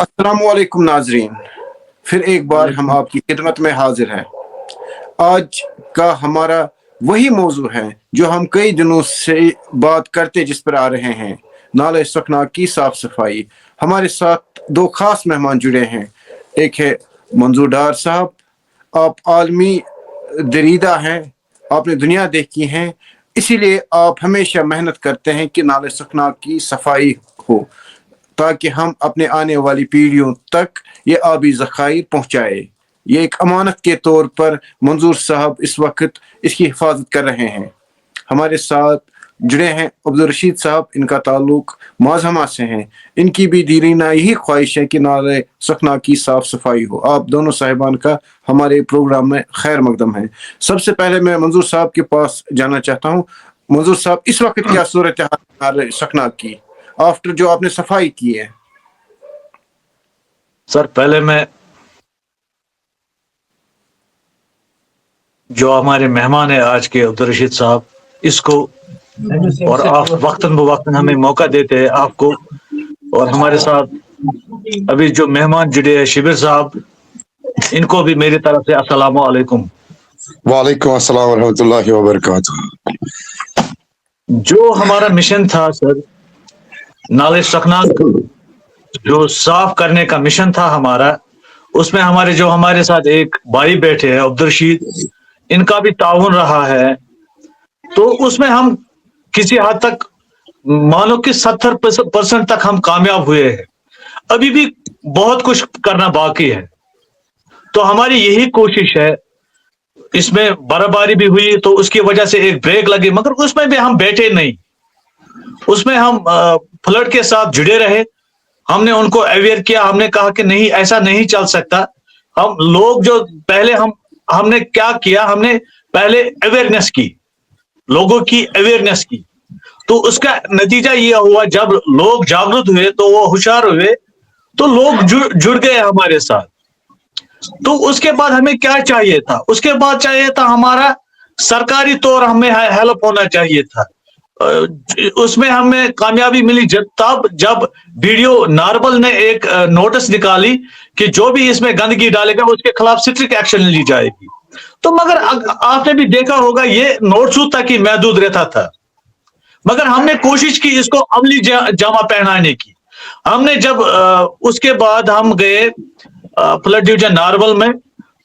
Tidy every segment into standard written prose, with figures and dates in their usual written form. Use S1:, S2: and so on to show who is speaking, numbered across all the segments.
S1: अस्सलामुअलैकुम नाजरीन, फिर एक बार हम आपकी खिदमत में हाजिर हैं। आज का हमारा वही मौजू है जो हम कई दिनों से बात करते जिस पर आ रहे हैं, नाले सुखना की साफ सफाई। हमारे साथ दो खास मेहमान जुड़े हैं। एक है मंजूर डार साहब, आप आलमी दरीदा हैं, आपने दुनिया देखी है, इसीलिए आप हमेशा मेहनत करते हैं कि नाले सुखना की सफाई हो, ताकि हम अपने आने वाली पीढ़ियों तक ये आबी ज़खायर पहुँचाए। ये एक अमानत के तौर पर मंजूर साहब इस वक्त इसकी हिफाजत कर रहे हैं। हमारे साथ जुड़े हैं अब्दुल रशीद साहब, इनका ताल्लुक माज़हमा से है। इनकी भी दीरीना यही ख्वाहिश है कि नाले सुखना की साफ सफाई हो। आप दोनों साहिबान का हमारे प्रोग्राम में खैर मकदम है। सबसे पहले मैं मंजूर साहब के पास जाना चाहता हूँ। मंजूर साहब, इस वक्त क्या सूरत है नाले सुखना की आफ्टर जो आपने सफाई की है?
S2: सर, पहले मैं जो हमारे मेहमान है आज के अब्दुल रशीद साहब, इसको और आप वक्तन बवक्तन हमें मौका देते हैं आपको, और हमारे साथ अभी जो मेहमान जुड़े हैं शिबिर साहब, इनको भी मेरी तरफ से अस्सलाम वालेकुम।
S3: वालेकुम अस्सलाम वरहमतुल्लाहि वबरकातुहू।
S2: जो हमारा मिशन था सर, नाले सुखना जो साफ करने का मिशन था हमारा, उसमें हमारे साथ एक भाई बैठे हैं अब्दुल रशीद, इनका भी ताउन रहा है। तो उसमें हम किसी हद तक मानो कि 70% तक हम कामयाब हुए हैं। अभी भी बहुत कुछ करना बाकी है, तो हमारी यही कोशिश है। इसमें बर्फबारी भी हुई तो उसकी वजह से एक ब्रेक लगी, मगर उसमें भी हम बैठे नहीं, उसमें हम फ्लड के साथ जुड़े रहे। हमने उनको अवेयर किया, हमने कहा कि नहीं, ऐसा नहीं चल सकता। हम लोग जो पहले हमने क्या किया, हमने पहले अवेयरनेस की, लोगों की अवेयरनेस की। तो उसका नतीजा ये हुआ, जब लोग जागरूक हुए तो वो होशियार हुए, तो लोग जुड़ गए हमारे साथ। तो उसके बाद हमें क्या चाहिए था? उसके बाद चाहिए था हमारा सरकारी तौर हमें हेल्प होना चाहिए था। उसमें हमें कामयाबी मिली तब जब वीडियो नार्बल ने एक नोटिस निकाली कि जो भी इसमें गंदगी डालेगा उसके खिलाफ स्ट्रिक्ट एक्शन ली जाएगी। तो मगर आपने भी देखा होगा, ये नोटिस तक ही महदूद रहता था, मगर हमने कोशिश की इसको अमली जामा पहनाने की। हमने जब उसके बाद हम गए फ्लड डिवीजन नार्बल में,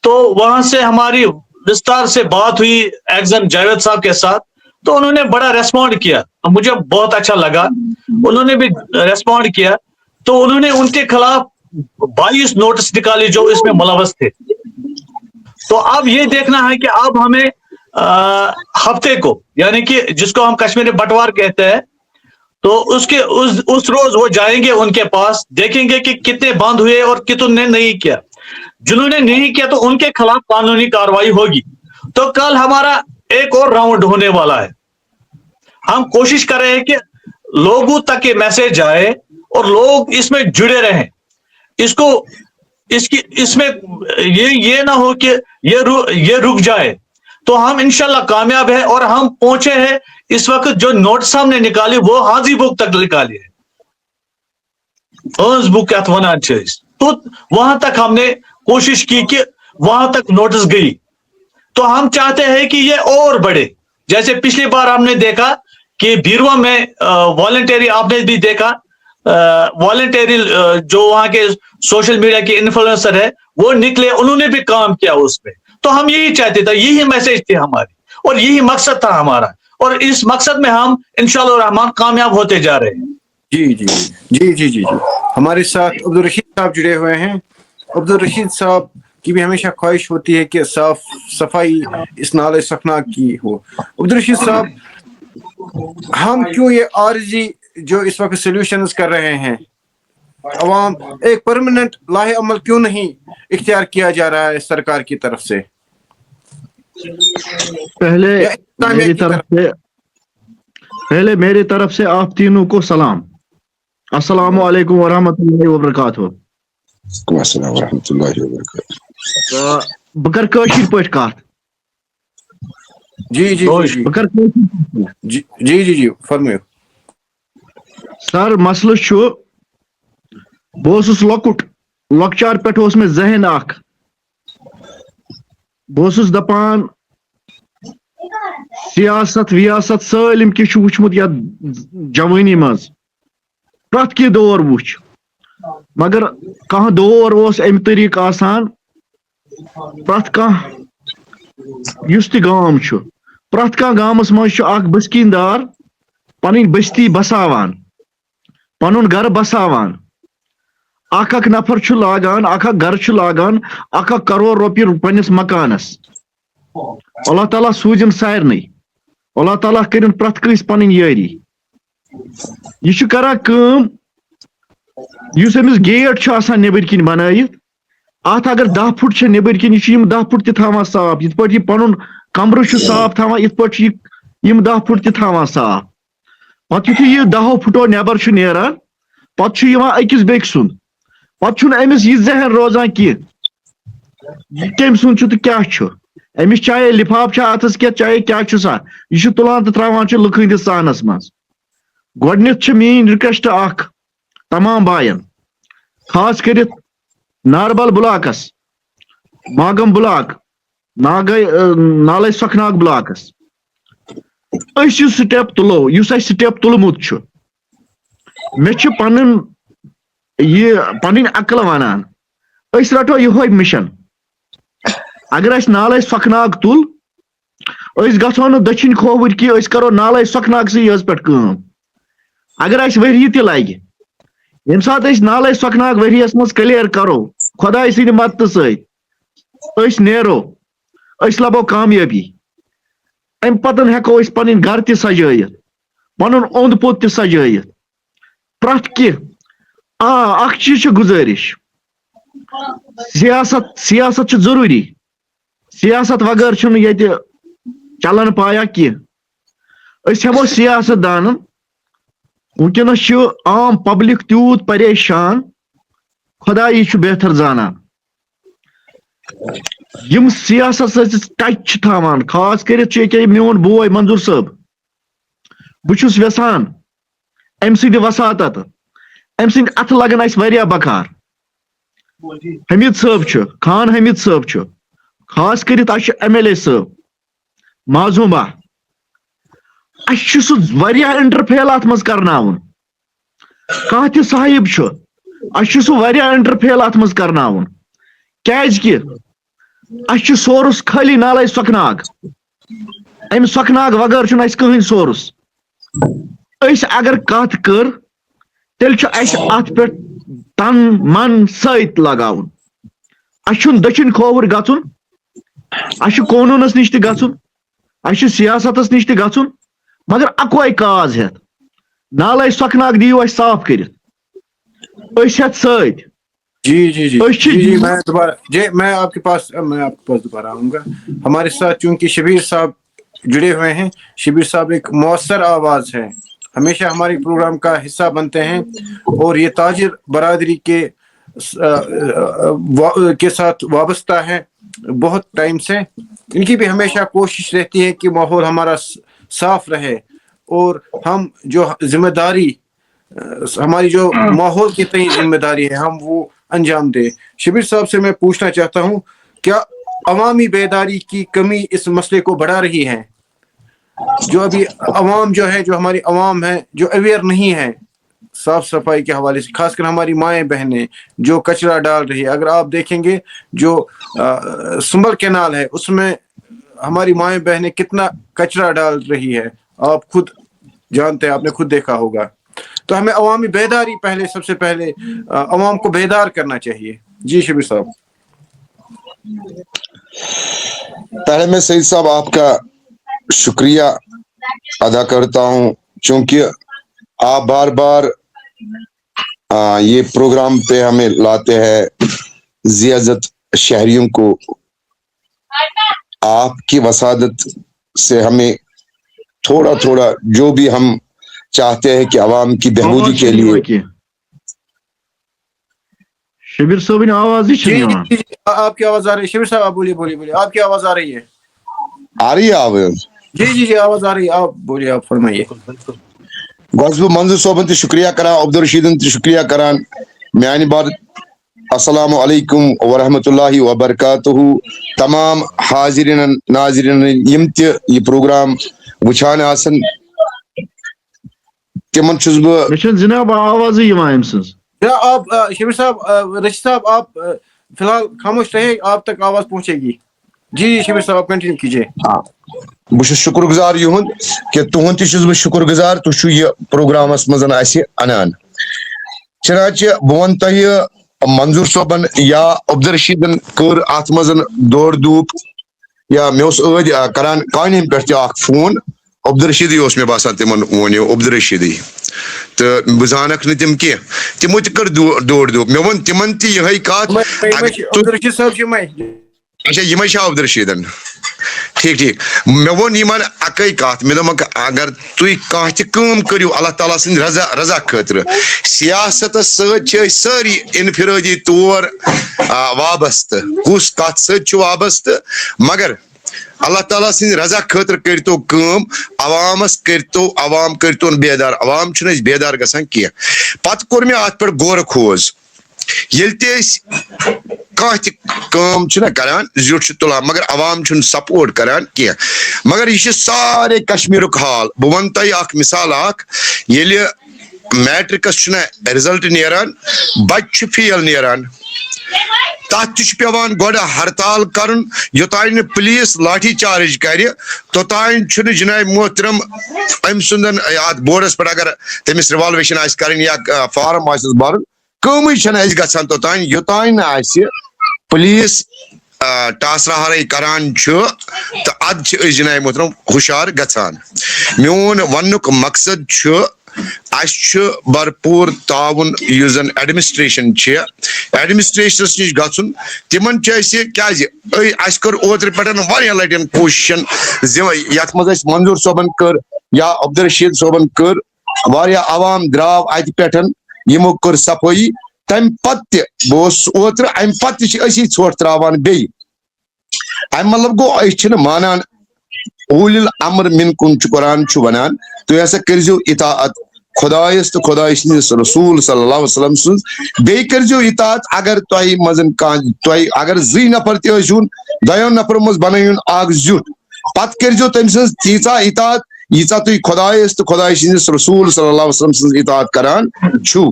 S2: तो वहां से हमारी विस्तार से बात हुई एक्जन जावेद साहब के साथ, तो उन्होंने बड़ा रेस्पॉन्ड किया, मुझे बहुत अच्छा लगा। उन्होंने भी रेस्पॉन्ड किया, तो उन्होंने उनके खिलाफ 22 नोटिस निकाले जो इसमें मुलवस थे। तो अब ये देखना है कि अब हमें हफ्ते को, यानी कि जिसको हम कश्मीरी बंटवार कहते हैं, तो उसके उस रोज वो जाएंगे उनके पास, देखेंगे कि कितने बंद हुए और कितने नहीं किया। जिन्होंने नहीं किया तो उनके खिलाफ कानूनी कार्रवाई होगी। तो कल हमारा एक और राउंड होने वाला है। हम कोशिश कर रहे हैं कि लोगों तक ये मैसेज जाए और लोग इसमें जुड़े रहें। इसमें ये ना हो कि ये रुक जाए। तो हम इंशाल्लाह कामयाब है, और हम पहुंचे हैं इस वक्त। जो नोट्स हमने निकाली वो हाजी बुक तक निकाली है, बुक तो वहां तक हमने कोशिश की कि वहां तक नोटिस गई। तो हम चाहते हैं कि ये और बढ़े। जैसे पिछली बार हमने देखा कि बीरवा में वॉलंटरी, आपने भी देखा वॉलंटरी जो वहां के सोशल मीडिया के इन्फ्लुएंसर है वो निकले, उन्होंने भी काम किया उसमें। तो हम यही चाहते थे, यही मैसेज थी हमारी, और यही मकसद था हमारा, और इस मकसद में हम इंशाअल्लाह रहमान कामयाब होते जा रहे हैं।
S1: जी जी जी जी जी जी। हमारे साथ अब्दुल रशीद साहब जुड़े हुए हैं। अब्दुल रशीद साहब की भी हमेशा ख्वाहिश होती है कि साफ सफाई इस नाले सुखना की हो। अब्दुल रशीद साहब, हम क्यों ये आरजी जो इस वक्त सोल्यूशंस कर रहे हैं, अवाम एक परमानेंट लाहे अमल क्यों नहीं इख्तियार किया जा रहा है सरकार की तरफ से?
S4: पहले मेरी तरफ से आप तीनों को सलाम। अस्सलाम वालेकुम वरहमतुल्लाहि वबरकातुहू।
S3: अस्सलाम वरहमतुल्लाहि वबरकातुहू।
S4: बकर कशीर पट कत।
S1: जी जी जी
S4: बकर
S1: जी जी जी जी फरमाइयो।
S4: सर, मसलो بہٕ لۄکُٹ لۄکچار پٮ۪ٹھ اوس مےٚ ذہن اکھ بہٕ اوسُس دپان سیاست ویاست سٲلِم کینٛہہ چھُ وٕچھمُت یتھ جوٲنی منٛز پرٛٮ۪تھ کینٛہہ دور وٕچھ مگر کانٛہہ دور اوس امہِ طریٖقہٕ آسان پرٛٮ۪تھ کانٛہہ یُس تہِ گام چھُ پرٛٮ۪تھ کانٛہہ گامس منٛز چھُ اکھ بسکیٖندار پنٕنۍ بستی بساوان پنُن گرٕ بساوان اکھ اکھ نفر چھُ لاگان اکھ اکھ گرٕ چھُ لاگان اکھ اکھ کرور رۄپیہِ پننِس مکانس اللہ تعالیٰ سوٗزِن سارنٕے اللہ تعالیٰ کٔرِن پرٛٮ۪تھ کٲنٛسہِ پنٕنۍ یٲری یہِ چھُ کران کٲم یُس أمِس گیٹ چھُ آسان نیبٕرۍ کِنۍ بنٲیِتھ اتھ اگر 10 فُٹ چھِ نیبٕرۍ کِنۍ یہِ چھُ یِم 10 فُٹ تہِ تھاوان صاف یِتھ پٲٹھۍ یہِ پنُن کمرٕ چھُ صاف تھاوان یِتھ پٲٹھۍ چھُ یہِ یِم 10 فُٹ تہِ تھاوان صاف پتہٕ یِتھُے یہِ 10 فُٹو نٮ۪بر چھُ نیران پتہٕ چھُ یِوان أکِس بیٚکہِ سُنٛد پتہٕ چھُنہٕ أمِس یہِ ذہن روزان کینٛہہ یہِ کٔمۍ سُنٛد چھُ تہٕ کیٛاہ چھُ أمِس چاہے لفاف چھا اتھس کیٚتھ چاہے کیٛاہ چھُ سا یہِ چھُ تُلان تہٕ تراوان چھُ لُکہٕ ہٕنٛدِس سانس منٛز گۄڈٕنیتھ چھِ میٲنۍ رِکویسٹ اکھ تمام بایَن خاص کٔرِتھ ناربل بلاکس ماگم بلاک نالے سۄکھناگ بلاکس أسۍ یُس سٹیپ تُلو یُس اَسہِ سٹیپ تُلمُت چھُ مےٚ چھُ پنٕنۍ عقل ونان أسۍ رٹو یِہوے مِشن اگر اَسہِ نالے سۄکھناگ تُل أسۍ گژھو نہٕ دٔچھِنۍ کھووٕرۍ کینٛہہ أسۍ کرو نالے سۄکھناگسٕے یٲژ پٮ۪ٹھ کٲم اگر اَسہِ ؤری تہِ لگہِ ییٚمہِ ساتہٕ أسۍ نالے سۄکھناگ ؤریس منٛز کلیر کرو خۄداے سٕنٛدِ مدتہٕ سۭتۍ أسۍ نیرو أسۍ لبو کامیٲبی امہِ پتہٕ ہٮ۪کو أسۍ پنٕنۍ گرٕ تہِ سجٲیِتھ پنُن اوٚنٛد پوٚت تہِ سجٲیِتھ پرٛٮ۪تھ کینٛہہ اکھ چیٖز چھِ گُزٲرِش سیاست چھُ ضروٗری سیاست وغٲر چھُنہٕ ییٚتہِ چلان پایا کینٛہہ أسۍ ہٮ۪مو سیاست دانن وٕنکیٚنس چھُ عام پبلک تیوٗت پریشان خۄدایی چھُ بہتر زانان یِم سیاست سۭتۍ ٹچ چھِ تھاوان خاص کٔرِتھ چھُ ییٚکیٛاہ میون بوے منظوٗر صٲب بہٕ چھُس یژھان أمۍ سٕنٛدِ وساتت أمۍ سٕنٛدِ اتھٕ لگن اَسہِ واریاہ بکار حمید صٲب چھُ خان حمید صٲب چھُ خاص کٔرِتھ اَسہِ چھُ MLA صٲب معزوٗما اَسہِ چھُ سُہ واریاہ انٹرفیل اتھ منٛز کرناوُن کانٛہہ تہِ صاحب چھُ اَسہِ چھُ سُہ واریاہ انٹرفیل اتھ منٛز کرناوُن کیازِ کہِ اَسہِ چھُ سورس خٲلی نالے سۄکھناگ امہِ سۄکھناگ وغٲر چھُنہٕ اَسہِ کٕہٕنۍ سورس أسۍ اگر کتھ کٔر تیٚلہِ چھُ اَسہِ اتھ پٮ۪ٹھ تن من سۭتۍ لگاوُن اَسہِ چھُنہٕ دٔچھِنۍ کھووُر گژھُن اَسہِ چھُ قونوٗنس نِش تہِ گژھُن اَسہِ چھُ سیاستس نِش تہِ گژھُن مگر اکوے کاز ہٮ۪تھ نالے سۄکھناگ دِیِو اَسہِ صاف کٔرِتھ أسۍ ہٮ۪تھ سۭتۍ
S1: میں آپ کے پاس دوبارہ آؤں گا ہمارے ساتھ چونکہ شبیر صاحب جڑے ہوئے ہیں شبیر صاحب ایک مؤثر آواز ہے ہمیشہ ہماری پروگرام کا حصہ بنتے ہیں اور یہ تاجر برادری کے ساتھ وابستہ ہے بہت ٹائم سے ان کی بھی ہمیشہ کوشش رہتی ہے کہ ماحول ہمارا صاف رہے اور ہم جو ذمہ داری ہماری جو ماحول کی تئیں ذمہ داری ہے ہم وہ انجام دے. شبیر صاحب سے میں پوچھنا چاہتا ہوں کیا عوامی بیداری کی کمی اس مسئلے کو بڑھا رہی ہے؟ جو ابھی عوام جو ہے جو ہماری عوام ہے جو اویئر نہیں ہے صاف صفائی کے حوالے سے، خاص کر ہماری مائیں بہنیں جو کچرا ڈال رہی ہے. اگر آپ دیکھیں گے جو سنبل کینال ہے اس میں ہماری مائیں بہنیں کتنا کچرا ڈال رہی ہے، آپ خود جانتے ہیں، آپ نے خود دیکھا ہوگا. تو ہمیں عوامی بیداری سب سے پہلے عوام کو بیدار کرنا چاہیے. جی شبیر صاحب.
S3: پہلے میں سعید صاحب آپ کا شکریہ ادا کرتا ہوں چونکہ آپ بار بار یہ پروگرام پہ ہمیں لاتے ہیں زیادت شہریوں کو. آپ کی وسادت سے ہمیں تھوڑا تھوڑا جو بھی ہم چاہتے ہیں کہ عوام کی بہبودی کے لیے.
S4: شبیر صاحب نے آواز
S1: جی آپ کی آواز آ رہی ہے. شبیر صاحب آپ بولیے آپ کی آواز آ رہی ہے.
S3: آ رہی ہے آواز؟
S1: جی آواز آ رہی ہے. آپ بولیے، آپ فرمائیے.
S3: گوس بہ منظور صوبن تہ شکریہ کران، عبدالرشیدن تہ شکریہ کران میانی بار السلام علیکم ورحمۃ اللہ وبرکاتہ تمام حاضرین ناظرین یم تہ یہ پروگرام وچھان آسن تمن چھس بہ
S4: مےٚ چھنہٕ جناب آوازٕے یِوان أمۍ سٕنٛز.
S1: کیا آپ شبیر صاحب رشید صاحب آپ فی الحال خاموش رہے, آپ تک آواز پہنچے گی. جی شبیر صاحب آپ کنٹینیو کیجیے.
S3: بہ چھس شکر گزار یہند کہ تہند تہ چھس بہ شکر گزار تُہۍ چھو یہ پروگرامس منٛز اسہِ انان. چنانچہ بہ ون تۄہہِ منظور صٲبن یا عبدالرشیدن کٔر اتھ منٛز دورٕ دوٗپ یا مےٚ اوس ٲدۍ کران کانٮ۪ن پٮ۪ٹھ تہِ اکھ فون. عبدالرشیدٕے اوس مےٚ باسان تِمن ووٚن عبدالرشیدٕے تہٕ بہٕ زانکھ نہٕ تِم کینٛہہ تِمو تہِ کٔر دورٕ دوٗپ. مےٚ ووٚن تِمن تہِ یِہے کتھ.
S1: عبدالرشید صاحب چھِ یِمے.
S3: اچھا یِمے چھا عبدالرشیدن؟ ٹھیک ٹھیک. مےٚ ووٚن یِمن اکے کتھ, مےٚ دوٚپمکھ اگر تُہۍ کانٛہہ تہِ کٲم کٔرِو اللہ تعالیٰ سٕنٛدِ رضا خٲطرٕ, سیاستس سۭتۍ چھِ أسۍ سٲری انفرٲدی طور وابستہٕ, کُس کتھ سۭتۍ چھُ وابستہٕ, مگر اللہ تعالیٰ سٕنٛدِ رضا خٲطرٕ کٔرتو کٲم, عوام کٔرتون بیدار. عوام چھُنہٕ أسۍ بیدار گژھان کینٛہہ. پتہٕ کوٚر مےٚ اتھ پٮ۪ٹھ غورٕ کھوژ. ییٚلہِ تہِ أسۍ کانٛہہ تہِ کٲم چھِنہ کران زیُٹھ چھِ تُلان مگر عوام چھُنہٕ سپورٹ کران کینٛہہ. مگر یہِ چھُ سارے کشمیٖرُک حال. بہٕ ونہٕ تۄہہِ اکھ مثال اکھ, ییٚلہِ میٹرکس چھُنہ رِزلٹ نیران, بچہِ چھُ فیل نیران, تتھ تہِ چھُ پیوان گۄڈٕ ہرتال کرُن. یوٚتانۍ نہٕ پُلیٖس لاٹھی چارج کرِ توٚتانۍ چھُنہٕ جناب محترم أمۍ سُنٛدن اتھ بورڈس پٮ۪ٹھ اگر تٔمِس رِوالویشن آسہِ کرٕنۍ یا فارم آسٮ۪س برُن, کٲمٕے چھنہٕ اَسہِ گژھان توٚتانۍ یوٚتانۍ نہٕ اَسہِ پُلیٖس ٹاسرا کران چھُ تہٕ ادٕ چھِ أسۍ جناب محترم ہُشار گژھان. میون وننُک مقصد چھُ اَسہِ چھُ بھرپوٗر تعاوُن یُس زن ایڈمنسٹریشن چھِ, ایڈمنسٹریشنس نِش گژھُن. تِمن چھِ أسۍ کیازِ اَسہِ کٔر اوترٕ پٮ۪ٹھ واریاہ لٹہِ کوٗشِشن یتھ منٛز اَسہِ منظور صٲبن کٔر یا عبدالرشید صٲبن کٔر, واریاہ عوام درٛاو اتہِ پٮ۪ٹھ, یِمو کٔر صفٲیی. تمہِ پتہٕ تہِ بہٕ اوسُس اوترٕ, امہِ پتہٕ تہِ چھِ أسی ژھۄٹھ تراوان بیٚیہِ. امہِ مطلب گوٚو أسۍ چھِنہٕ مانان اوٗلِ الامر منکُم چھُ قرآن چھُ ونان تُہۍ ہسا کٔرزیٚو اطاعت خۄدایس تہٕ خۄداے سٕنٛدِس رسوٗل صلی اللہ علیہ وسلم سٕنٛز. بیٚیہِ کٔرزیٚو اطاعت اگر تۄہہِ منٛز کانٛہہ تۄہہِ اگر 2 نفر تہِ ٲسۍہُن, 2 نفرو منٛز بنٲیہُن اکھ زیُٹھ, پتہٕ کٔرزیٚو تٔمۍ سٕنٛز تیٖژاہ اطاعت ییٖژاہ تُہۍ خۄدایس تہٕ خۄداے سٕنٛدِس رسوٗل صلی اللہ علیہ وسلم سٕنٛز اطاعت کران چھُو.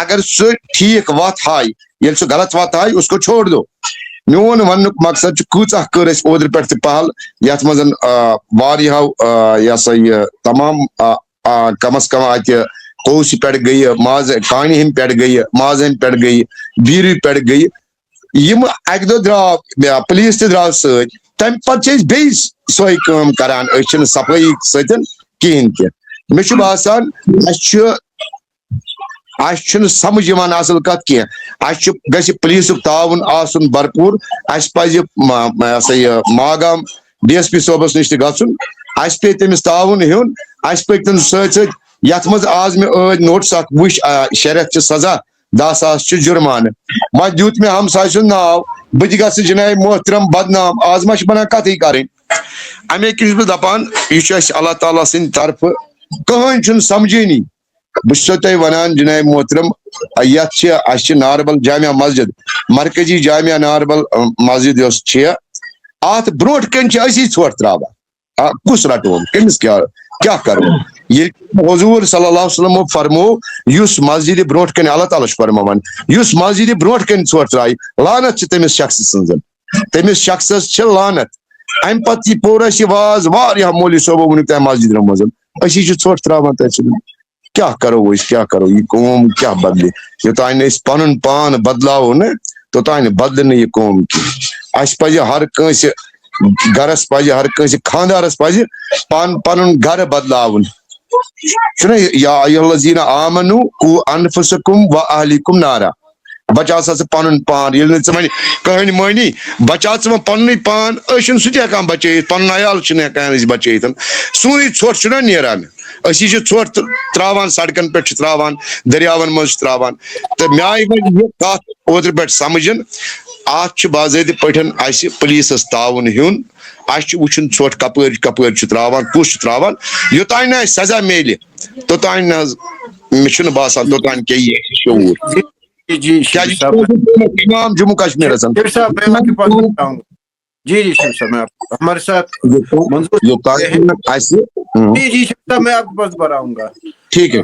S3: اگر سُہ ٹھیٖک وتھ ہایہِ, ییٚلہِ سُہ غلط وتھ ہایہِ اس کو چھوڑ دو. میون وننُک مقصد چھُ کۭژاہ کٔر اَسہِ اوترٕ پٮ۪ٹھ تہِ پہل, یتھ منٛز واریاہو یہِ ہسا یہِ تمام کم از کم اتہِ کوسہِ پٮ۪ٹھ گٔیہِ, کانہِ ہٕنٛدۍ پٮ۪ٹھ گٔیہِ, مازٕ ہٕنٛدۍ پٮ۪ٹھ گٔیہِ, بیٖرِ پٮ۪ٹھ گٔیہِ. یِم اکہِ دۄہ درٛاو پُلیٖس تہِ درٛاو سۭتۍ. تمہِ پتہٕ چھِ أسۍ بیٚیہِ سۄے کٲم کران, أسۍ چھِنہٕ صفٲیی سۭتۍ کِہینۍ تہِ. مےٚ چھُ باسان اَسہِ چھُنہٕ سمجھ یِوان اصل کتھ کینٛہہ. اَسہِ گژھِ پُلیٖسُک تعاوُن آسُن بھرپوٗر. اَسہِ پزِ یہِ ہسا یہِ ماگام ڈی ایس پی صٲبس نِش تہِ گژھُن, اَسہِ پیٚیہِ تٔمِس تعاوُن ہیوٚن. اَسہِ پٔکۍ تٔمِس سۭتۍ سۭتۍ یتھ منٛز آز مےٚ ٲدۍ نوٹس اکھ وٕچھ, 6 رٮ۪تھ چھِ سزا, 10 ساس چھُ جُرمانہٕ. وۄنۍ دیُت مےٚ ہمساے سُنٛد ناو, بہٕ تہِ گژھٕ جناب محترم بدنام, آز ما چھِ بنان کتھٕے کرٕنۍ. امے کِنۍ چھُس بہٕ دپان یہِ چھُ اَسہِ اللہ تعالیٰ سٕنٛدِ طرفہٕ, کٕہٕنۍ چھُنہٕ سمجھٲنی. بہٕ چھُسو تۄہہِ ونان جناب محترم, یتھ چھِ اَسہِ چھِ ناربل جامع مسجد, مرکزی جامع ناربل مسجد یۄس چھِ, اتھ برونٛٹھ کنۍ چھِ أسی ژھۄٹھ تراوان. کُس رٹون, کٔمِس کیاہ کرو؟ ییٚلہِ حضوٗر صلی اللہ علیہ وسلمو فرمو یُس مسجدِ برونٛٹھ کنۍ اللہ تعالیٰ چھُ فرماوان یُس مسجدِ برونٛٹھ کنۍ ژھۄٹھ ترایہِ لعنت چھِ تٔمِس شخصہٕ سٕنٛز, تٔمِس شخصس چھِ لعنت. امہِ پتہٕ یہِ پوٚر اَسہِ یہِ واز واریاہ مولوی صٲبو ووٚنُکھ تۄہہِ مسجدن منٛز, أسی چھِ ژھۄٹھ تراوان تتہِ سۭتۍ. کیاہ کرو أسۍ, کیاہ کرو, یہِ قوم کیاہ بدلہِ؟ یوٚتانۍ نہٕ أسۍ پنُن پان بدلاوو نہٕ توٚتانۍ بدلہِ نہٕ یہِ قوم کینٛہہ. اَسہِ پزِ ہر کٲنٛسہِ گرس پزِ, ہر کٲنٛسہِ خانٛدارس پزِ پنُن گرٕ بدلاوُن. چھُنہ یا ایُہلذیٖنَ آمنوٗ قوٗ انفُسکُم و اہلیکُم نارا, بچاو سا ژٕ پنُن پان. ییٚلہِ نہٕ ژٕ وۄنۍ کٕہٕنۍ مٲنی, بچاو ژٕ وۄنۍ پننُے پان. أسۍ چھِنہٕ سُہ تہِ ہٮ۪کان بچٲیِتھ, پنُن عیال چھِنہٕ ہٮ۪کان أسۍ بچٲیِتھ. سونُے ژھۄٹھ چھُنہ نیران, أسی چھِ ژھۄٹھ تراوان, سڑکن پٮ۪ٹھ چھِ تراوان, دٔریاون منٛز چھِ تراوان. تہٕ مےٚ آیہِ وۄنۍ یہِ کتھ اوترٕ پٮ۪ٹھ سمجھن, اتھ چھُ باضٲبطہٕ پٲٹھۍ اَسہِ پُلیٖسس تعاوُن ہیوٚن. اَسہِ چھُ وٕچھُن ژھۄٹھ کپٲرۍ چھُ تراوان, کُس چھُ تراوان. یوٚتانۍ نہٕ اَسہِ سزا میلہِ توٚتانۍ نہ حظ مےٚ چھُنہٕ باسان توٚتانۍ کیٛاہ یی شعوٗر.
S1: जी
S3: क्या
S1: शिव
S3: ये
S1: साहब,
S3: तमाम जम्मू कश्मीर
S1: शिव साहब मैं आपके पास बताऊंगा। जी जी शिव साहब, मैं हमारे साथ मंजूर
S3: जो
S1: साहब हैं।
S3: तालीम ऐसे
S1: जी जी शिव साहब, मैं आपके पास बताऊंगा।
S3: ठीक है।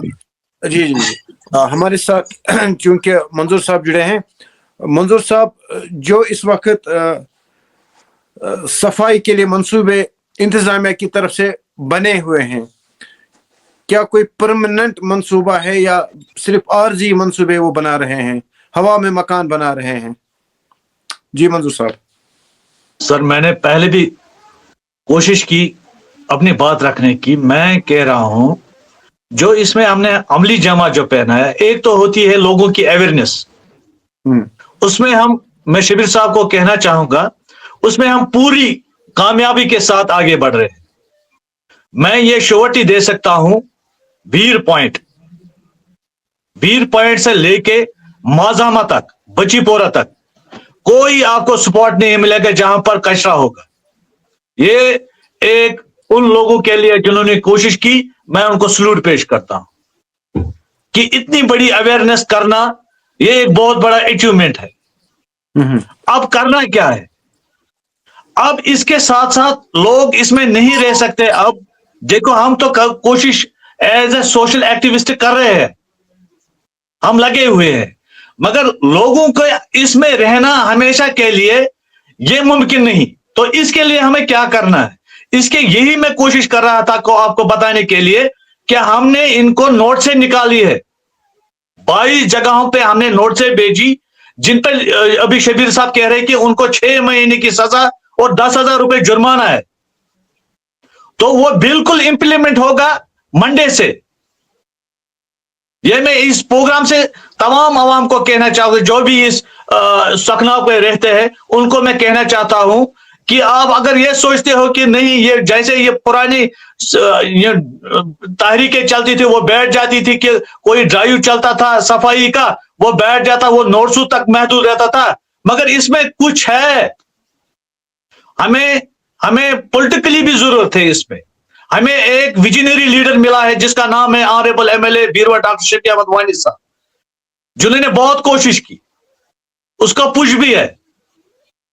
S1: जी जी जी हमारे साथ चूंकि मंजूर साहब जुड़े हैं। मंजूर साहब, जो इस वक्त सफाई के लिए मंसूबे इंतजामिया की तरफ से बने हुए हैं, क्या कोई परमानेंट मंसूबा है या सिर्फ आरजी मंसूबे वो बना रहे हैं, हवा में मकान बना रहे हैं? जी मंजूर साहब।
S2: सर मैंने पहले भी कोशिश की अपनी बात रखने की। मैं कह रहा हूं जो इसमें हमने अमली जमा जो पहना है, एक तो होती है लोगों की अवेयरनेस, उसमें मैं शबीर साहब को कहना चाहूंगा, उसमें हम पूरी कामयाबी के साथ आगे बढ़ रहे हैं। मैं ये श्योरिटी दे सकता हूं, वीर पॉइंट से लेके माजामा तक, बचीपोरा तक कोई आपको स्पॉट नहीं मिलेगा जहां पर कचरा होगा। ये एक उन लोगों के लिए जिन्होंने कोशिश की, मैं उनको सलूट पेश करता हूं कि इतनी बड़ी अवेयरनेस करना ये एक बहुत बड़ा अचीवमेंट है। अब करना क्या है? अब इसके साथ साथ लोग इसमें नहीं रह सकते। अब देखो, हम तो कोशिश एज ए सोशल एक्टिविस्ट कर रहे हैं, हम लगे हुए हैं, मगर लोगों को इसमें रहना हमेशा के लिए ये मुमकिन नहीं। तो इसके लिए हमें क्या करना है, इसके यही मैं कोशिश कर रहा था को आपको बताने के लिए कि हमने इनको नोट से निकाली है। 22 जगहों पे हमने नोट से भेजी, जिन पर अभी शबीर साहब कह रहे हैं कि उनको 6 महीने की सजा और 10,000 रुपए जुर्माना है। तो वो बिल्कुल इंप्लीमेंट होगा मंडे से। ये मैं इस प्रोग्राम से तमाम आवाम को कहना चाहूंगा, जो भी इस सकना पे रहते हैं उनको मैं कहना चाहता हूं कि आप अगर ये सोचते हो कि नहीं, ये जैसे ये पुरानी ये तहरीकें चलती थी, वो बैठ जाती थी कि कोई ड्राइव चलता था सफाई का, वो बैठ जाता, वो नोट्सों तक महदूद रहता था, मगर इसमें कुछ है। हमें पॉलिटिकली भी जरूरत है इसमें। हमें एक विजनरी लीडर मिला है जिसका नाम है ऑनरेबल एमएलए बीरवा डॉक्टर शफी अहमद वानी साहब, जिन्होंने बहुत कोशिश की, उसका पुश भी है।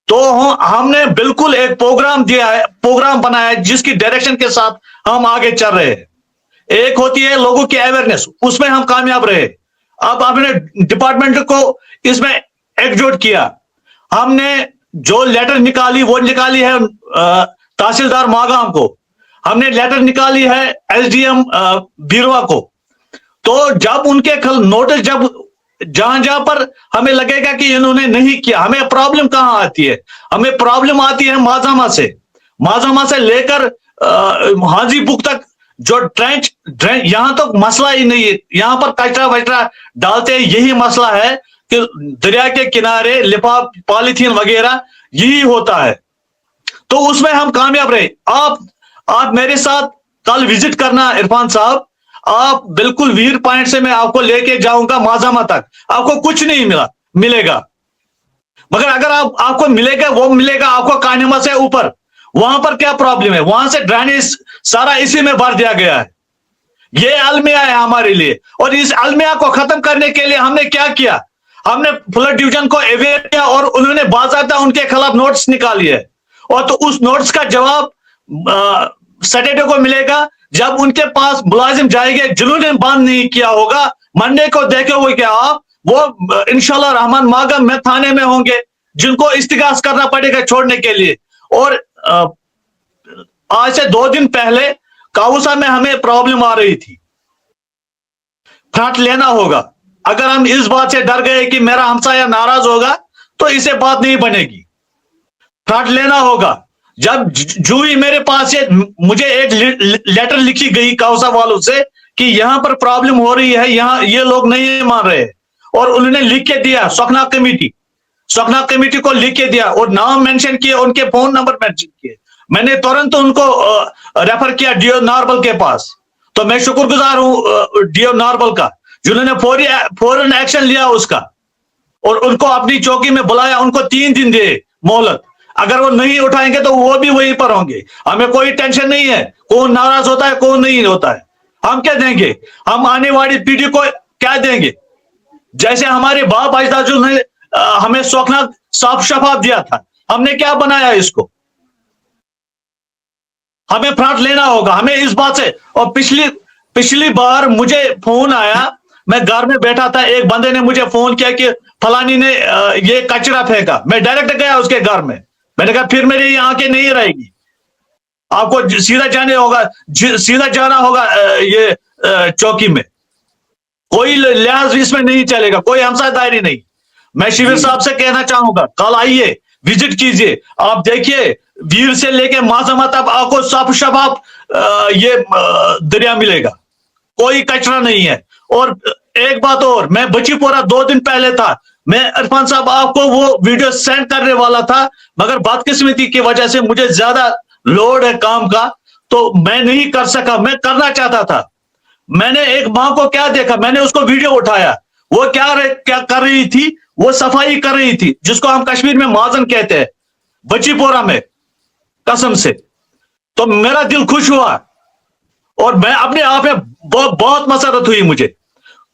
S2: तो हमने बिल्कुल एक प्रोग्राम दिया है, प्रोग्राम बनाया है जिसकी डायरेक्शन के साथ हम आगे चल रहे हैं। एक होती है लोगों की अवेयरनेस, उसमें हम कामयाब रहे। अब हमने डिपार्टमेंट को इसमें एकजुट किया। हमने जो लेटर निकाली वो निकाली है तहसीलदार मागाम को, हमने लेटर निकाली है एसडीएम बीरवा को। तो जब उनके नोटिस जब जहां पर हमें लगेगा कि इन्होंने नहीं किया, हमें प्रॉब्लम कहां आती है? हमें प्रॉब्लम आती है माजामा से लेकर हाजी बुक तक जो ट्रेंच यहां तो मसला ही नहीं है, यहां पर कचरा वचरा डालते हैं, यही मसला है कि दरिया के किनारे लिफाफ पॉलीथीन वगैरह यही होता है। तो उसमें हम कामयाब रहे। आप मेरे साथ कल विजिट करना इरफान साहब, आप बिल्कुल वीर पॉइंट से मैं आपको लेके जाऊंगा माजामा तक। आपको कुछ नहीं मिलेगा, मगर अगर आपको मिलेगा, वो मिलेगा आपको कानिमा से ऊपर। वहां पर क्या प्रॉब्लम है? वहां से ड्रेनेज सारा इसी में भर दिया गया है। ये अलमिया है हमारे लिए, और इस अलमिया को खत्म करने के लिए हमने क्या किया? हमने फ्लड डिवीजन को अवेयर किया और उन्होंने बाकायदा उनके खिलाफ नोट्स निकाली है। और तो उस नोट्स का जवाब सैटरडे को मिलेगा, जब उनके पास मुलाजिम जाएंगे जिन्होंने बंद नहीं किया होगा। मंडे को देखे हुए क्या आप, वो इंशाल्लाह रहमान मागम में थाने में होंगे, जिनको इस्तिगास करना पड़ेगा छोड़ने के लिए। और आज से 2 दिन पहले काउसा में हमें प्रॉब्लम आ रही थी, फ्रंट लेना होगा। अगर हम इस बात से डर गए कि मेरा हमसाया नाराज होगा, तो इसे बात नहीं बनेगी। फ्रंट लेना होगा। जब जो ही मेरे पास मुझे एक लेटर लिखी गई काउसा वालों से कि यहां पर प्रॉब्लम हो रही है, यहां ये लोग नहीं मान रहे, और उन्होंने लिख के दिया, सकना कमेटी को लिख के दिया और नाम मेंशन किए, उनके फोन नंबर मेंशन किए। मैंने तुरंत उनको रेफर किया डीओ नार्बल के पास। तो मैं शुक्रगुजार हूं डीओ नार्बल का, जिन्होंने फौरन एक्शन लिया उसका, और उनको अपनी चौकी में बुलाया, उनको 3 दिन दिए मोहलत। अगर वो नहीं उठाएंगे तो वो भी वहीं पर होंगे। हमें कोई टेंशन नहीं है कौन नाराज होता है कौन नहीं होता है। हम क्या देंगे? हम आने वाली पीढ़ी को क्या देंगे? जैसे हमारे बाप अजदादों ने हमें सोखना साफ शफाफ दिया था, हमने क्या बनाया इसको? हमें फ्रंट लेना होगा, हमें इस बात से। और पिछली बार मुझे फोन आया, मैं घर में बैठा था, एक बंदे ने मुझे फोन किया कि फलानी ने ये कचरा फेंका। मैं डायरेक्ट गया उसके घर में, मैंने कहा फिर मेरी आंखें नहीं रहेगी, आपको सीधा जाना होगा ये चौकी में, कोई लिहाज इसमें नहीं चलेगा, कोई हमसादारी नहीं। मैं शिविर साहब से कहना चाहूंगा, कल आइए, विजिट कीजिए, आप देखिए वीर से लेके माजमा तक आपको साफ शफाफ ये दरिया मिलेगा, कोई कचरा नहीं है। और एक बात और, मैं बचीपुरा 2 दिन पहले था, मैं इरफान साहब आपको वो वीडियो सेंड करने वाला था, मगर बदकिस्मती की वजह से मुझे ज्यादा लोड है काम का, तो मैं नहीं कर सका। मैं करना चाहता था। मैंने एक माँ को क्या देखा, मैंने उसको वीडियो उठाया, वो क्या कर रही थी, वो सफाई कर रही थी, जिसको हम कश्मीर में माजन कहते हैं, बचीपुरा में, कसम से। तो मेरा दिल खुश हुआ और मैं अपने आप में बहुत मसरत हुई मुझे,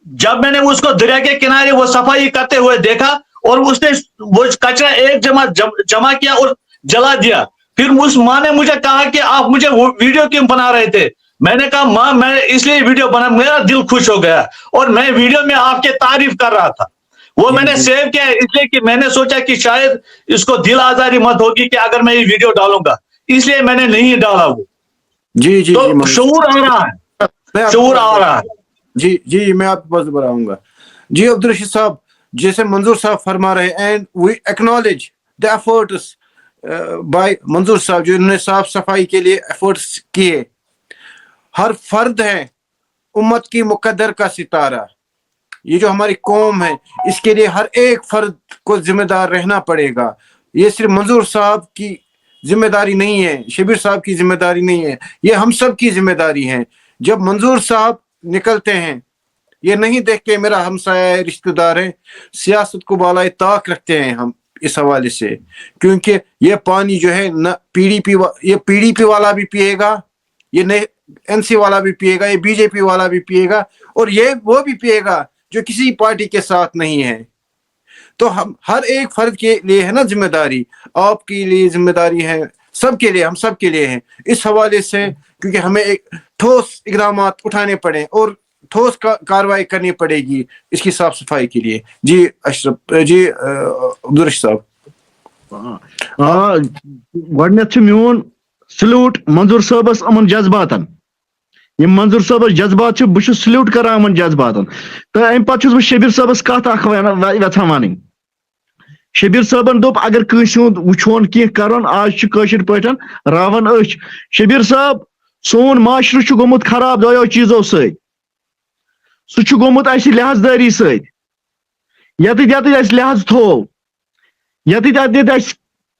S2: जब मैंने उसको दरिया के किनारे वो सफाई करते हुए देखा और उसने वो कचरा एक जमा किया और जला दिया। फिर उस माँ ने मुझे कहा कि आप मुझे वो वीडियो क्यों बना रहे थे? मैंने कहा माँ, मैं इसलिए वीडियो बना, मेरा दिल खुश हो गया और मैं वीडियो में आपके तारीफ कर रहा था। वो मैंने सेव किया इसलिए कि मैंने सोचा कि शायद इसको दिल आजारी मत होगी कि अगर मैं ये वीडियो डालूंगा, इसलिए मैंने नहीं डाला वो।
S1: जी जी
S2: तो
S1: जी,
S2: शऊर आ रहा है, शऊर आ रहा है।
S1: जी जी, मैं आपके पास बढ़ाऊंगा। जी अब्दुल रशीद साहब, जैसे मंजूर साहब फरमा रहे, and we acknowledge the efforts by Manzoor साहब, जो इन्होंने साफ सफाई के लिए एफर्ट्स किए। हर फर्द है उम्मत की मुकद्दर का सितारा, ये जो हमारी कौम है, इसके लिए हर एक फर्द को जिम्मेदार रहना पड़ेगा। ये सिर्फ मंजूर साहब की जिम्मेदारी नहीं है, शबीर साहब की जिम्मेदारी नहीं है, ये हम सब की जिम्मेदारी है। जब मंजूर साहब निकलते हैं, ये नहीं देख के मेरा हमसाया रिश्तेदार है, सियासत को बालाए ताक रखते हैं हम इस हवाले से, क्योंकि ये पानी जो है न ये पीडीपी वाला भी पिएगा, ये नहीं एनसी वाला भी पिएगा, ये बीजेपी वाला भी पिएगा, और ये वो भी पिएगा जो किसी पार्टी के साथ नहीं है। तो हम हर एक फर्द के लिए है ना जिम्मेदारी, आपके लिए जिम्मेदारी है, सबके लिए, हम सब के लिए है। इस हवाले से क्योंकि हमें एक ठोस इकदाम उठाने पड़े और ठोस कार्रवाई करनी पड़ेगी इसकी साफ सफाई के लिए। जी अशरफ जी अब्दुल रशीद साहब,
S4: गोडनेथ म्यून सल्यूट मंजूर साहबस अमन जज्बातन, यम मंजूर साहबस जज्बात बहुत सल्यूट कर अमन जज्बातन। तो अम पे बह शबीर साहबस कत यथान वन। शबीर साहबन दोप अगर कंस वुचोन कह कर आज पे रावन अच। शबीर साहब, सोन माशर गोमुत खराब दोयो चीजों सह गोमुत लिहाजदारी सत लिहाज थो यत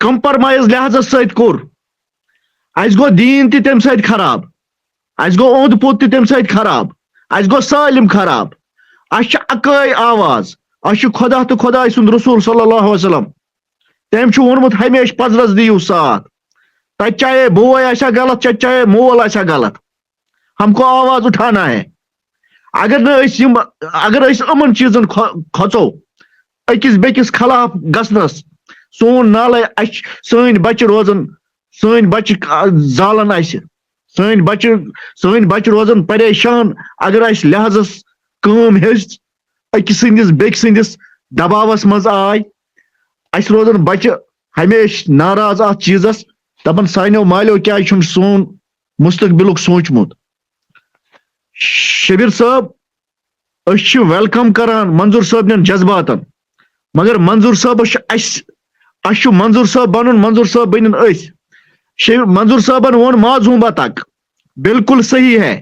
S4: कंप्रोमाइज लिहाज सत कोर गो दीन तम सत खराब, गो ओंद पोत तम सत खराब, गो सालिम खराब। अकई आवाज, खुदा तो खुदा सुंद रसूल सल्लल्लाहु अलैहि वसल्लम तम वोनमुत हमेशा पजरस दियो साथ, तब चाहे बोय आशा गलत चाहे मोल आशा गलत, हमको आवाज उठाना है। अगर अमन चीजन खचो अकिस बेकिस खिलाफ गसनस, सोन नाल सन बच्चे रोजन, सन बच्चे जालन, सन बच्चे रोजन परेशान अगर लिहाजस कम हेच अकिस सदिस बेकिस सदिस दबावस मज आय, रोजन बच्चे हमेशा नाराज अत चीजस, दपन सानो मालो क्या सोन मुस्तकबिल सोचमुत। शबीर साहब, वेलकम करान मंजूर साहब जज्बातन, मगर मंजूर साहब मंजूर साहब बन, मंजूर साहब बन मंजूर साहबन वोन माजूबा तक, बिल्कुल सही है,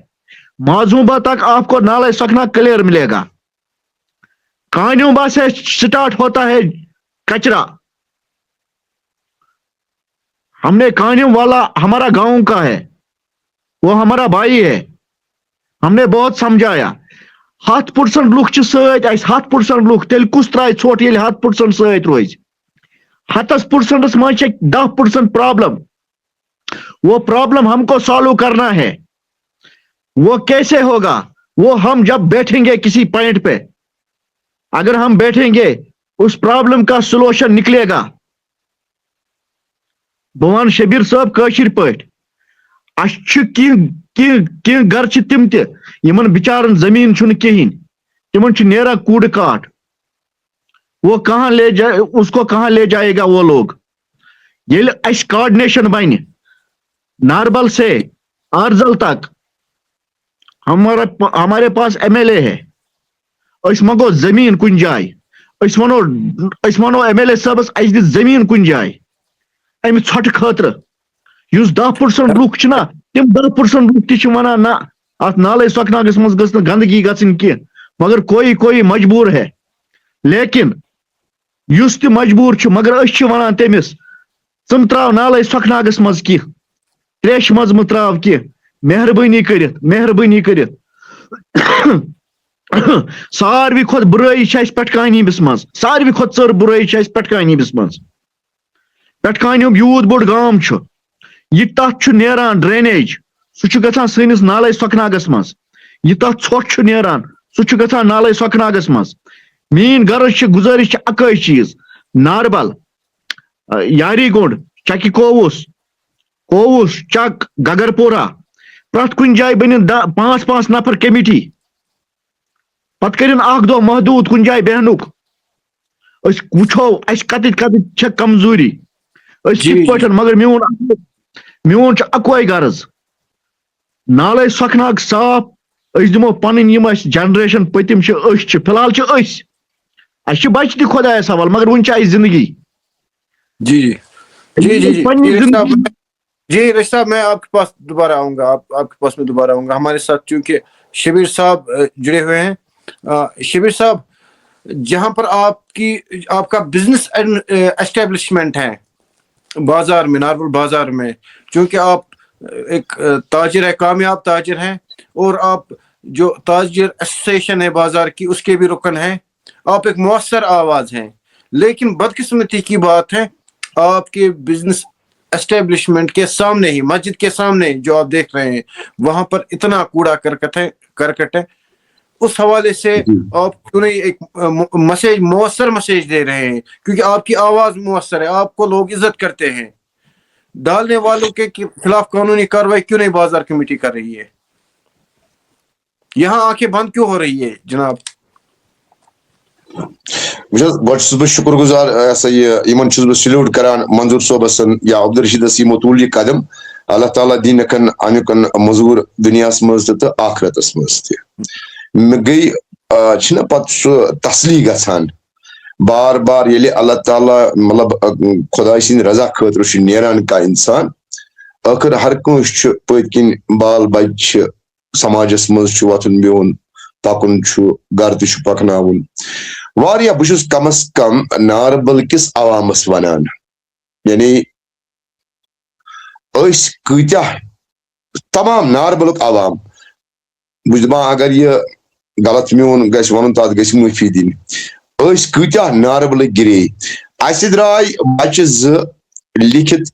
S4: माजूबा तक आपको नाले सखना क्लियर मिलेगा। कान्यूबा से स्टार्ट होता है कचरा। हमने कान्यू वाला हमारा गांव का है, वो हमारा भाई है, हमने बहुत समझाया। 7% लुक 7% लुक तेल कुस त्राय छोट ये 7% सत रोज 7% मज 10% प्रॉब्लम। वो प्रॉब्लम हमको सॉल्व करना है। वो कैसे होगा? वो हम जब बैठेंगे किसी पॉइंट पे, اگر ہم بیٹھیں گے اس پرابلم کا سولوشن نکلے گا. بہٕ وَنہٕ شبیر صٲب کٲشِر پٲٹھۍ اَسہِ چھِ کینٛہہ گَرٕ چھِ تِم تہِ یِمن بِچارن زٔمیٖن چھُنہٕ کِہیٖنۍ, تِمن چھُ نیران کوٗڑٕ کاٹ. وہ کہاں لے جائے, اس کو کہاں لے جائے گا وہ لوگ. ییٚلہِ اَسہِ کوآرڈِنیشن بنہِ ناربل سے آرزل تک, ہمارے پاس MLA ہے, أسۍ منگو زٔمیٖن کُنہِ جایہِ, أسۍ وَنو MLA صٲبس اَسہِ دِ زٔمیٖن کُنہِ جایہِ امہِ ژھۄٹہٕ خٲطرٕ. یُس 10% لُکھ چھِنا تِم 10% لُکھ تہِ چھِ وَنان نہ اتھ نالے سۄکھناگس منٛز گٔژھ نہٕ گندگی گژھٕنۍ کینٛہہ, مگر کوئی مجبوٗر ہے. لیکن یُس تہِ مجبوٗر چھُ مگر أسۍ چھِ وَنان تٔمِس ژٕ مہٕ تراو نالے سۄکھناگس منٛز کینٛہہ, تریشہِ منٛز مہٕ تراو کینٛہہ, مہربٲنی کٔرِتھ. ساروی کھۄتہٕ بُرٲیی چھِ اَسہِ پٮ۪ٹھکانیٖبس منٛز, ساروی کھۄتہٕ ژٔر بُرٲیی چھِ اَسہِ پٮ۪ٹھکانیٖبس منٛز. پٮ۪ٹھکانیُک یوٗت بوٚڑ گام چھُ, یہِ تَتھ چھُ نیران ڈرینیج سُہ چھُ گژھان سٲنِس نالے سۄکھناگس منٛز. یہِ تَتھ ژھۄٹھ چھُ نیران سُہ چھُ گژھان نالے سۄکھناگس منٛز. میٲنۍ غرض چھِ گُزٲرِش چھِ اَکٲے چیٖز, ناربل, یاری گُنٛڈ, چکہِ کووُس, چک, گگرپورہ, پرٛٮ۪تھ کُنہِ جایہِ بنن 5 نفر کمیٹی, پتہٕ کٔرِنۍ اکھ دۄہ محدوٗد کُنہِ جایہِ بیہنُک. أسۍ وٕچھو اَسہِ کتٮ۪تھ چھےٚ کمزوٗری, أسۍ کِتھ پٲٹھۍ. مگر میون چھُ اکوے غرض, نالے سۄکھناگ صاف. أسۍ دِمو پنٕنۍ یِم اَسہِ جنریشن پٔتِم چھِ, أسۍ چھِ فِلحال چھِ أسۍ, اَسہِ چھِ بچہِ تہِ خۄدایس حوال, مگر وُنہِ چھِ اَسہِ زندگی.
S1: جی رشید صاحب, میں آپ کے پاس دوبارہ آؤں گا. ہمارے ساتھ چونکہ شبیر صاحب جڑے ہوئے ہیں. شبیر صاحب, جہاں پر آپ کا بزنس اسٹیبلشمنٹ ہے بازار میں, ناربل بازار میں, چونکہ آپ ایک تاجر ہے, کامیاب تاجر ہیں, اور آپ جو تاجر ایسوسیشن ہے بازار کی اس کے بھی رکن ہیں, آپ ایک مؤثر آواز ہیں. لیکن بدقسمتی کی بات ہے آپ کے بزنس اسٹیبلشمنٹ کے سامنے ہی, مسجد کے سامنے جو آپ دیکھ رہے ہیں, وہاں پر اتنا کوڑا کرکٹ ہے. اس حوالے سے آپ کیوں نہیں ایک مؤثر میسج دے رہے ہیں, کیونکہ آپ کی آواز مؤثر ہے, آپ کو لوگ عزت کرتے ہیں. ڈالنے والوں کے خلاف قانونی کارروائی کیوں نہیں بازار کمیٹی کر رہی ہے؟ یہاں آنکھیں بند کیوں ہو رہی ہے جناب؟
S3: بہٕ شُکُر گُزار یِمن چھُس بہٕ سلیوٹ کران منظور صٲبس یا عبدالرشیدس یِمو تُل یہِ قدم. اللہ تعالیٰ دِنکھن امیُک مزوٗر دُنیاہس منٛز تہِ تہٕ آخرتس منٛز تہِ. مےٚ گٔے چھِنہ پتہٕ سُہ تسلی گژھان بار بار ییٚلہِ اللہ تعالیٰ مطلب خۄداے سٕنٛدِ رضا خٲطرٕ چھُ نیران کانٛہہ انسان. ٲخر ہر کٲنٛسہِ چھُ پٔتۍ کِنۍ بال بچہِ چھِ, سماجس منٛز چھُ وۄتھُن بِہُن, پکُن چھُ, گرٕ تہِ چھُ پکناوُن. واریاہ بہٕ چھُس کم از کم ناربل کِس عوامس ونان, یعنی أسۍ کۭتیاہ تمام ناربلُک عوام, بہٕ چھُس دپان اگر یہِ غلط میون گژھِ ونُن تتھ گژھِ معٲفی دِنۍ, أسۍ کۭتیاہ ناربلٕکۍ گِرے. اَسہِ درٛاے بچہِ 2 لیکھِتھ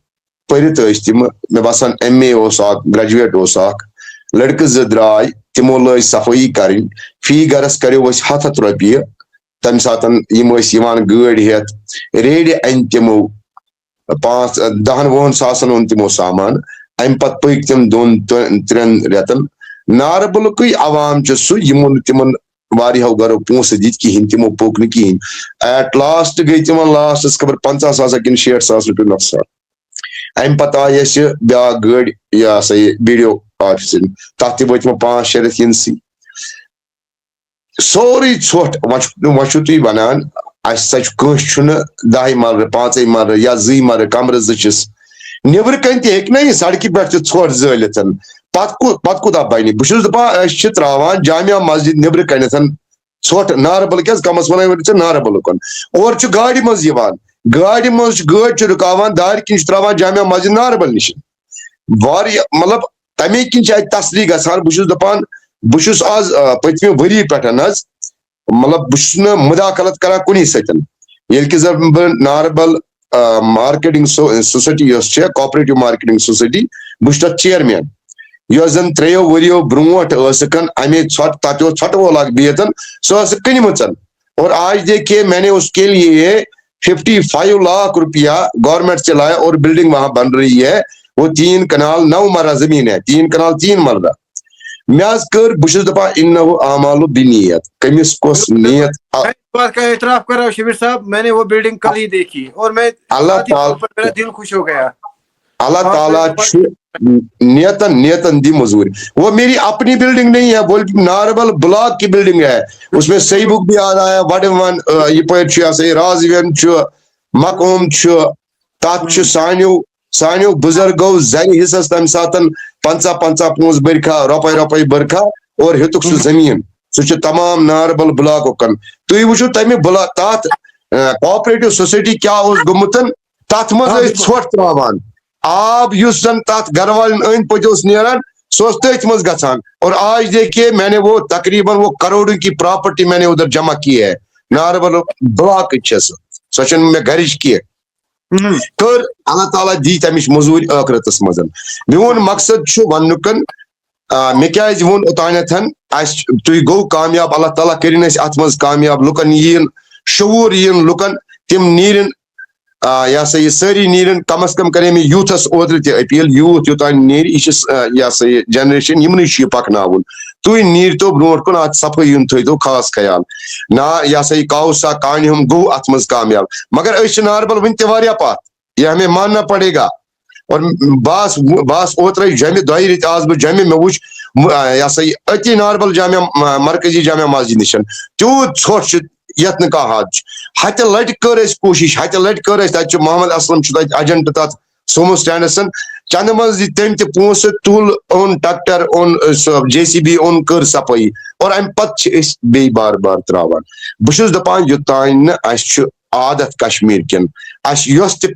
S3: پٔرِتھ ٲسۍ تِم, مےٚ باسان MA اوس اکھ, گریجویٹ اوس اکھ, لڑکہٕ 2 درٛاے, تِمو لٲج صفٲیی کرٕنۍ. فی گرس کریو أسۍ 100 رۄپیہِ. تمہِ ساتہٕ یِم ٲسۍ یِوان گٲڑۍ ہٮ۪تھ, ریڈِ اَنہِ تِمو 5-10-20 ساسن اوٚن تِمو سامان. امہِ پتہٕ پٔکۍ تِم 2-3 رٮ۪تن. ناربلُکٕے عوام چھُ سُہ یِمو نہٕ تِمن واریاہو گرو پونٛسہٕ دِتۍ کِہینۍ, تِمو پوٚک نہٕ کِہینۍ. ایٹ لاسٹ گٔے تِمن لاسٹس خبر 50 ساس کِنہٕ 60 ساس رۄپیہِ نۄقصان. امہِ پتہٕ آیہِ اَسہِ بیاکھ گٲڑۍ, یہِ ہسا یہِ BDO آفسٕنۍ, تتھ تہِ وٲتۍ وۄنۍ 5-6 رٮ۪تھ یِنسٕے. سورُے ژھۄٹھ. وۄنۍ چھُو تُہۍ ونان اَسہِ سا چھُ کٲنٛسہِ چھُنہٕ 10 مرلہٕ 5 مرلہٕ یا 2 مرلہٕ کمرٕ 2 چھِس, نیبرٕ کنۍ تہِ ہیٚکہِ نا یہِ سڑکہِ پٮ۪ٹھ تہِ ژھۄٹھ زٲلِتھ, پتہٕ کوٗتاہ بنہِ. بہٕ چھُس دپان أسۍ چھِ تراوان جامع مسجد نیبرٕ کنٮ۪تھ ژھۄٹھ. ناربل کیٛاز کمس ونان ژےٚ ناربل کُن, اورٕ چھُ گاڑِ منٛز یِوان, گاڑِ منٛز چھُ گٲڑۍ چھُ رُکاوان, دارِ کِنۍ چھُ تراوان جامع مسجد ناربل نِش. واریاہ مطلب تمے کِنۍ چھِ اتہِ تسلی گژھان. بہٕ چھُس دپان بہٕ چھُس آز پٔتمہِ ؤری پٮ۪ٹھ حظ مطلب بہٕ چھُس نہٕ مُداخلت کران کُنی سۭتۍ. ییٚلہِ کہِ زن بہٕ ناربل مارکیٹنگ سوسایٹی یۄس چھےٚ, کوآپریٹو مارکیٹنگ سوسایٹی, بہٕ چھُس تتھ چیئرمین. یۄس زن 3 ؤرۍیو برونٛٹھ ٲسٕکھ امے ژھۄٹھ, تتہِ اوس ژھۄٹہٕ وول اکھ بِہِتھ, سۄ ٲسٕکھ کٕنمٕژ. और आज देखिए मैंने उसके लिए 55 लाख रुपया गवर्नमेंट से लाया और बिल्डिंग वहां बन रही है। वो 3 कनाल 9 मरला जमीन है, 3 कनाल 3 मरला। मैं कर बुश दपा इन आमाल बिनीयत कमिस कोस नियत।
S1: मैं इस बात का एतराफ कर रहा हूँ शिबिर साहब, मैंने वो बिल्डिंग कल ही देखी और मैं
S3: अल्लाह
S1: साथ ही
S3: ताला
S1: पर मेरा दिल खुश हो गया।
S3: अल्लाह
S1: और
S3: ताला
S1: मैं-
S3: नियतन नियतन दी मजदूरी। वो मेरी अपनी बिल्डिंग नहीं है, बल्कि नारबल ब्लॉक की बिल्डिंग है। उसमें सही बुक भी आ रहा है, वडवन ये पे राजवन मकूम तथ सानियो बुजुर्गो जन हिस्सस तम सातन 50 पोंस बरखा रुपये बरखा और हेतुक सु जमीन सह तमाम नारबल ब्लॉक कन। तुम वो तमें तथ कोऑपरेटिव सोसाइटी क्या गुमुतन तथ मज ोट त्रावान आब युस जन तथ घर वाले अंद पत नेरान सो तथ मज गसान। और आज देखिए मैंने वो तकरीबन वो करोड़ों की प्रॉपर्टी मैंने उधर जमा की है, नारबल ब्लॉक सो मैं घरिच की कर अल्लाह ताला दी तमिश मजूरी आखरतस मज। मोन मकसद वन मे क्या वोन ओतान तुम गो कामयाब, अल्लाह ताला करिन अत मज कामयाब, लुकन यीन शूर यीन लुकन तिम नीरन या सा ये सारी नीरन। कम अज कम करे मैं यूथस ओतर त अपील, यूथ योतान नीर या सा ये जनरेशन यमन पकन तुम नीर तो ब्रो कुन अत सफाई थो खास ख्याल ना या सा ये काउसा कान हम गो अत मज कामयाब। मगर नारबल वन तह पात, यह हमें मानना पड़ेगा। और बास ओतर जमे दो रेत आज बह जमे मे वुच या सा अति नारबल जामिया मरकजी जामिया मस्जिद निश तूत छोट यत न कह हद हत लट कर कोशिश, हत लट कर तक मोहम्मद असलम एजेंट तथ सोमो स्टैंडस चंद मज तम पोस तुल own tractor own JCB own कर सफाई और अम पत बे बार बार त्रावान। बहुस दपान योतान आदत कश्मीर कन यस तम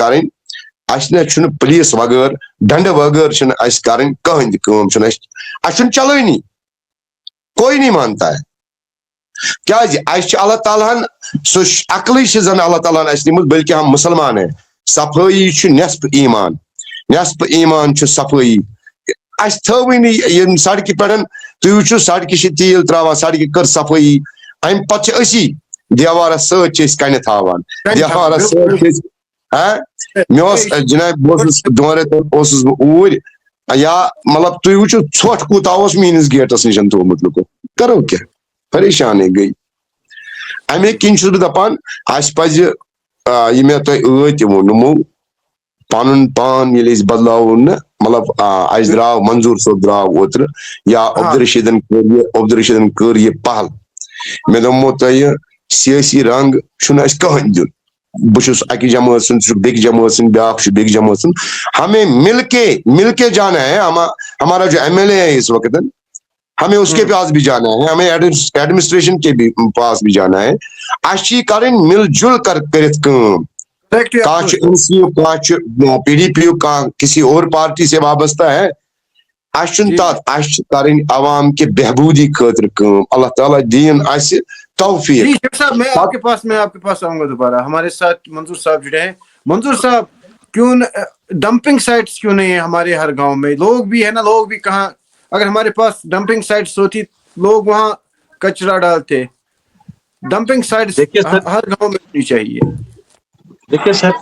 S3: कर पुलिस वगैर डंड वगैर कर कम चलानी, कोई नहीं मानता है। क्या अल्लाह ताला सह अकल अल्लाह ताला निमुत, बल्कि हम मुसलमान हैं। सफाई नेस्फ ईमान सफाई थी सड़क पे तुम वो सड़क तील त्रावान सड़क कर सफाई अम पे देवार सन थावान देवार मे जनाब दोरे ऊर या मतलब तुम वो ोट कूता मीनस गेटस निश थोमुत लुको करो क्या परेशान गई। अमे किन बह दपान पज मे तुम वोनमो पन पान ये बदलाव न मतलब द्राव मंजूर सोब द्राव ओतर या अब्दुल रशीदन कर ये पहल। मे दमो तुह सियासी रंग कहन दिन, बहुस अक जमात सुन बेक जमात सुन ब्या बेक जमात सुन। हमें मिलके जाना है। हमारा जो MLA है इस वक्त हमें उसके पास भी जाना है, हमें एडमिनिस्ट्रेशन के भी पास भी जाना है। अच्छी करें मिलजुल कर PDP किसी और पार्टी से वाबस्ता है अवाम के बहबूदी खतर अल्लाह ताला दीन तौफीक।
S1: साहब मैं आपके पास आऊंगा दोबारा। हमारे साथ मंजूर साहब जुड़े हैं। मंजूर साहब क्यों डंपिंग साइट्स क्यों नहीं है हमारे हर गांव में? लोग भी है ना, लोग भी कहाँ, अगर हमारे पास डंपिंग साइट्स होती लोग वहां कचरा डालते। डंपिंग साइट्स हर गांव में होनी चाहिए।
S2: देखिए सर,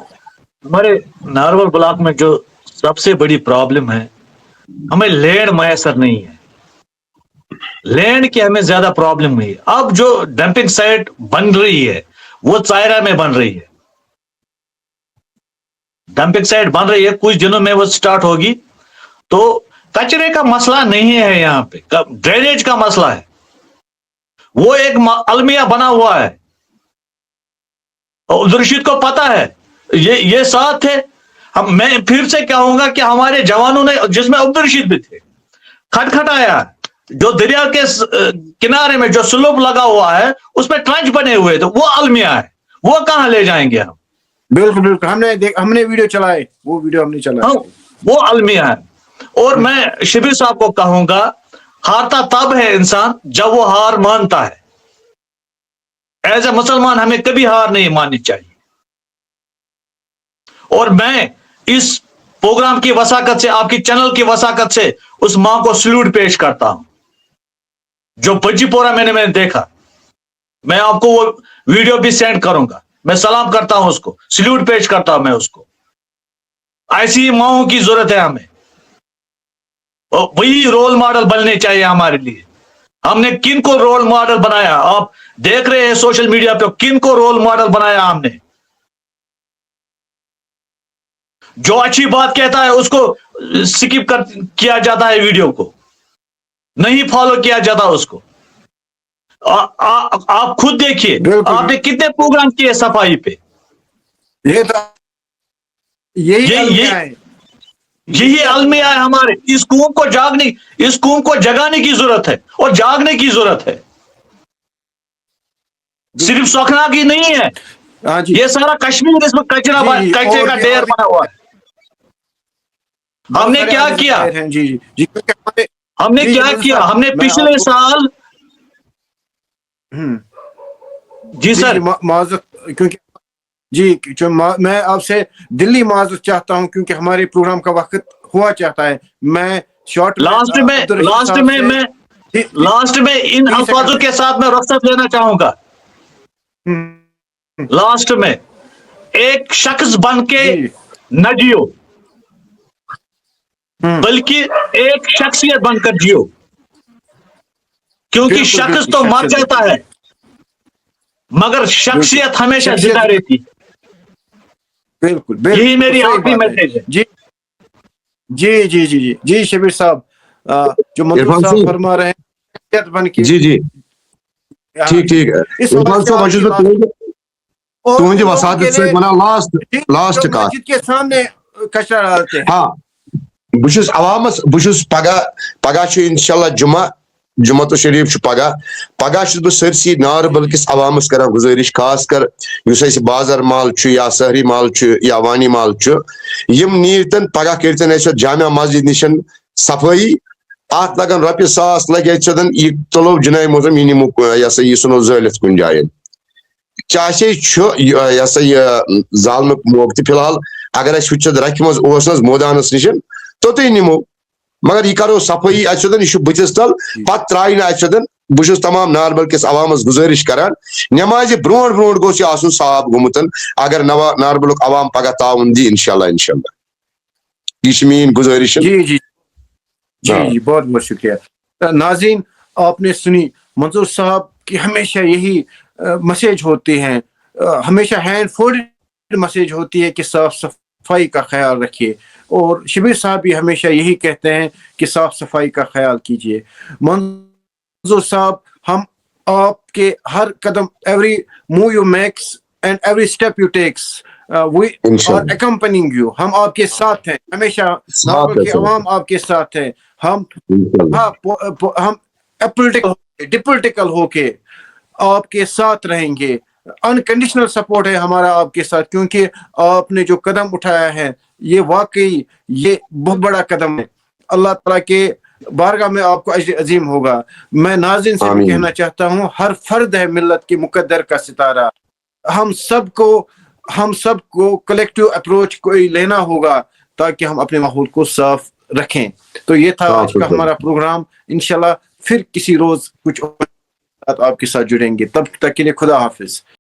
S2: हमारे नारवल ब्लॉक में जो सबसे बड़ी प्रॉब्लम है, हमें लैंड मैसर नहीं है। लैंड की हमें ज्यादा प्रॉब्लम नहीं है। अब जो डंपिंग साइट बन रही है वो चायरा में बन रही है। डंपिंग साइट बन रही है, कुछ दिनों में वो स्टार्ट होगी। तो कचरे का मसला नहीं है, यहाँ पे ड्रेनेज का मसला है। वो एक अलमिया बना हुआ है, अब्दुल रशीद को पता है, ये साथ थे। मैं फिर से कहूंगा कि हमारे जवानों ने, जिसमें अब्दुल रशीद भी थे, खटखटाया। जो दरिया के किनारे में जो स्लोप लगा हुआ है उसमें ट्रंच बने हुए थे, वो अलमिया है। वो कहां ले जाएंगे हम?
S1: बिल्कुल बिल्कुल, हमने वीडियो चलाए, वो वीडियो हमने चलाए।
S2: वो अलमिया है। और मैं शिबिर साहब को कहूंगा, हारता तब है इंसान जब वो हार मानता है। एज ए मुसलमान हमें कभी हार नहीं माननी चाहिए। और मैं इस प्रोग्राम की वसाकत से, आपकी चैनल की वसाकत से उस मां को सल्यूट पेश करता हूं जो बजीपोरा मैंने देखा। मैं आपको वो वीडियो भी सेंड करूंगा, मैं सलाम करता हूं उसको, सल्यूट पेश करता हूं मैं उसको। ऐसी ही माओं की जरूरत है हमें, और वही रोल मॉडल बनने चाहिए हमारे लिए। हमने किन को रोल मॉडल बनाया, आप देख रहे हैं सोशल मीडिया पे, किन को रोल मॉडल बनाया हमने। जो अच्छी बात कहता है उसको स्किप कर किया जाता है, वीडियो को नहीं फॉलो किया जाता उसको। आप खुद देखिए,
S1: बिल्कुल।
S2: आपने कितने प्रोग्राम किए सफाई पे।
S1: ये तो यही
S2: ये
S1: अलमिया है।
S2: यही अलमिया है हमारे। इस कौम को जगाने की जरूरत है, और जागने की जरूरत है, सिर्फ सोखना की नहीं है।
S1: हाँ जी,
S2: ये सारा कश्मीर इसमें कचरे
S1: और
S2: का
S1: भी
S2: ढेर
S1: और भी
S2: बना हुआ है।
S1: बहुत
S2: हमने
S1: सारे
S2: क्या
S1: आगे
S2: किया,
S1: जाहिर हैं। जी जी जी, क्योंकि
S2: हमने
S1: जी,
S2: क्या
S1: मौलवी
S2: किया,
S1: साहब,
S2: हमने
S1: मैं
S2: पिछले
S1: आपको
S2: साल, जी
S1: जी
S2: सर,
S1: जी माजरत, क्योंकि जी जो मैं आपसे दिल्ली माजरत चाहता हूं, क्योंकि हमारे प्रोग्राम का वक्त हुआ चाहता है। मैं शॉर्ट में
S2: लास्ट में
S1: अब्दुल रशीद
S2: लास्ट
S1: साहब
S2: में
S1: से
S2: मैं
S1: 30
S2: इन
S1: सेकंड
S2: अल्फाजों के साथ मैं रुख्सत लेना चाहूंगा। लास्ट में, एक शख्स बन के
S1: जी
S2: न जियो, बल्कि एक शख्सियत बनकर जियो, क्योंकि
S1: बिल्कुल
S2: शख्स
S1: बिल्कुल,
S2: तो मर
S1: शख्सियत
S2: जाता है, मगर शख्सियत हमेशा
S1: शख्सियत
S2: जिंदा रहती।
S1: बिल्कुल
S2: यही
S1: बिल्कुल
S2: मेरी
S1: सही
S2: आखिरी
S1: बात है।
S2: मैसेज है।
S1: जी जी जी जी जी जी शबीर साहब, जो मंजूर
S3: इरफान
S1: साहब
S3: सिंह,
S1: फरमा रहे हैं, शख्सियत बन के
S3: जी जी, ठीक
S1: जी,
S3: ठीक।
S1: इस
S3: इरफान
S1: वक्त से
S3: साहब
S1: आपकी बात और
S3: तुझे
S1: उन लोगों
S3: वसात
S1: के लिए
S3: लास्ट
S1: जी,
S3: लास्ट
S1: जो
S3: का
S1: मस्जिद के सामने कचरा डालते हैं।
S3: हाँ बुशुस अवामस बुशुस पगह इंशाल्लाह जुमा तो शरीफ पगह बह सरसी नार बल्किस अवामस कर गुजारिश, खास कर बाजार माल या सहरी माल या वानी माल नीतन पगह कर जामिया मस्जिद निशन सफाई, अत लगन रपि सास लगे यह तुलो जुनाई मोजम यह निमो यह सुनो जलित कुन जाए, चाहे यह जालनुक मौके फिलहाल अगर वुचत रख मज मोदानस निश तोत निमो, मगर यह करो सफाई यह बतिस तल पे त्राइन बुशुस तमाम नारबल किस अवामस गुजारिश करान नमाज ब्रोट ब्रोट गोस आसुन साफ गोमुतन, अगर नारबल अवाम पगह ताउन दी इंशाल्लाह इंशाल्लाह, यह मेरी गुजारिश।
S1: जी जी जी जी, बहुत बहुत शुक्रिया। नाज़रीन, आपने सुनी मंजूर साहब की हमेशा यही मैसेज होती हैं, हमेशा हैंड फोल्डेड मैसेज होती है कि साफ सफाई का ख्याल रखिए, और शबीर साहब भी हमेशा यही कहते हैं कि साफ सफाई का ख्याल कीजिए। मंजूर साहब, हम आपके हर कदम, every move you makes and every step you takes, we are accompanying you, हम आपके साथ हैं हमेशा। नारबल की आवाम आपके साथ है। हम डिपोलिटिकल होके आपके साथ रहेंगे। अनकंडीशनल सपोर्ट है हमारा आपके साथ, क्योंकि आपने जो कदम उठाया है ये वाकई ये बहुत बड़ा कदम है। अल्लाह ताला के बारगाह में आपको अजर अजीम होगा। मैं नाज़रीन से भी कहना चाहता हूँ, हर फर्द है मिल्लत की मुकद्दर का सितारा। हम सबको कलेक्टिव अप्रोच कोई लेना होगा ताकि हम अपने माहौल को साफ रखें। तो ये था आज का हमारा प्रोग्राम। इंशाल्लाह फिर किसी रोज कुछ आपके साथ जुड़ेंगे, तब तक के लिए खुदा हाफिज।